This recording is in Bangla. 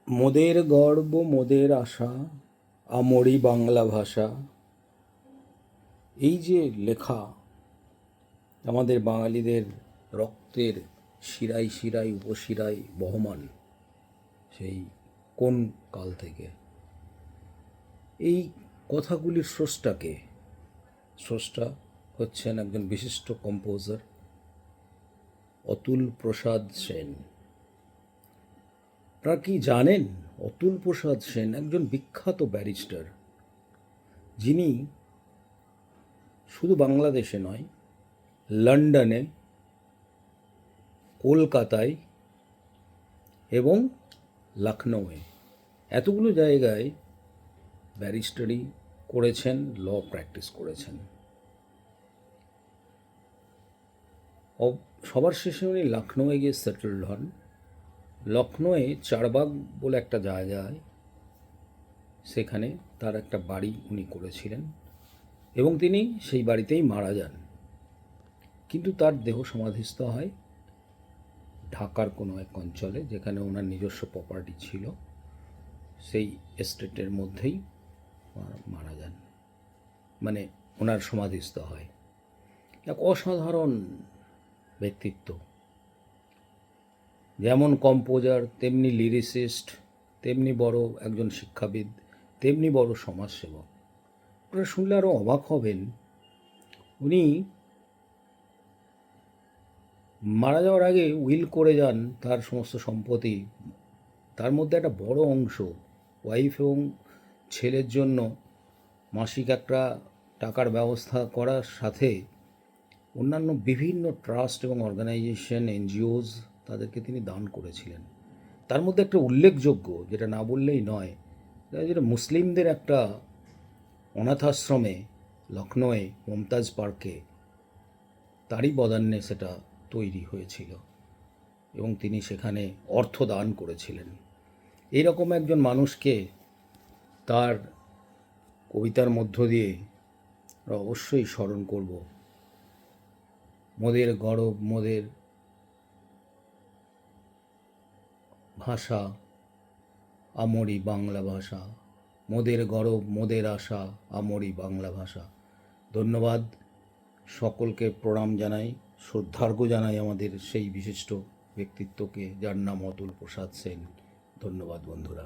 মোদের গর্ব মোদের আশা আমরি বাংলা ভাষা। এই যে লেখা আমাদের বাঙালিদের রক্তের শিরায় শিরায় উপশিরায় বহমান, সেই কোন কাল থেকে এই কথাগুলির স্রষ্টাকে স্রষ্টা হচ্ছেন একজন বিশিষ্ট কম্পোজার অতুল প্রসাদ সেন। আপনারা কি জানেন, অতুল প্রসাদ সেন একজন বিখ্যাত ব্যারিস্টার, যিনি শুধু বাংলাদেশে নয়, লন্ডনে, কলকাতায় এবং লখনউয়ে এতগুলো জায়গায় ব্যারিস্টারি করেছেন, ল প্র্যাকটিস করেছেন। সবার শেষে উনি লখনউয়ে গিয়ে সেটেলড হন। লখনউয়ে চারবাগ বলে একটা জায়গায়, সেখানে তার একটা বাড়ি উনি করেছিলেন এবং তিনি সেই বাড়িতেই মারা যান। কিন্তু তার দেহ সমাধিস্থ হয় ঢাকার কোনো এক অঞ্চলে, যেখানে ওনার নিজস্ব প্রপার্টি ছিল, সেই এস্টেটের মধ্যেই মারা যান, মানে ওনার সমাধিস্থ হয়। এক অসাধারণ ব্যক্তিত্ব, যেমন কম্পোজার, তেমনি লিরিসিস্ট, তেমনি বড় একজন শিক্ষাবিদ, তেমনি বড় সমাজসেবক। আপনারা শুনলে আরও অবাক হবেন, উনি মারা যাওয়ার আগে উইল করে যান তার সমস্ত সম্পত্তি, তার মধ্যে একটা বড় অংশ ওয়াইফ এবং ছেলের জন্য মাসিক একটা টাকার ব্যবস্থা করার সাথে অন্যান্য বিভিন্ন ট্রাস্ট এবং অর্গানাইজেশন, এনজিওস, তাদেরকে তিনি দান করেছিলেন। তার মধ্যে একটা উল্লেখযোগ্য, যেটা না বললেই নয়, যেটা মুসলিমদের একটা অনাথ আশ্রমে লখনউয়ে মমতাজ পার্কে তারই বদান্যে সেটা তৈরি হয়েছিল এবং তিনি সেখানে অর্থ দান করেছিলেন। এইরকম একজন মানুষকে তার কবিতার মধ্য দিয়ে আমরা অবশ্যই স্মরণ করব। মোদের গর্ব মোদের ভাষা আমরি বাংলা ভাষা, মোদের গর্ব মোদের আশা আমরি বাংলা ভাষা। ধন্যবাদ, সকলকে প্রণাম জানাই, শ্রদ্ধার্ঘ্য জানাই আমাদের সেই বিশিষ্ট ব্যক্তিত্বকে, যার নাম অতুল প্রসাদ সেন। ধন্যবাদ বন্ধুরা।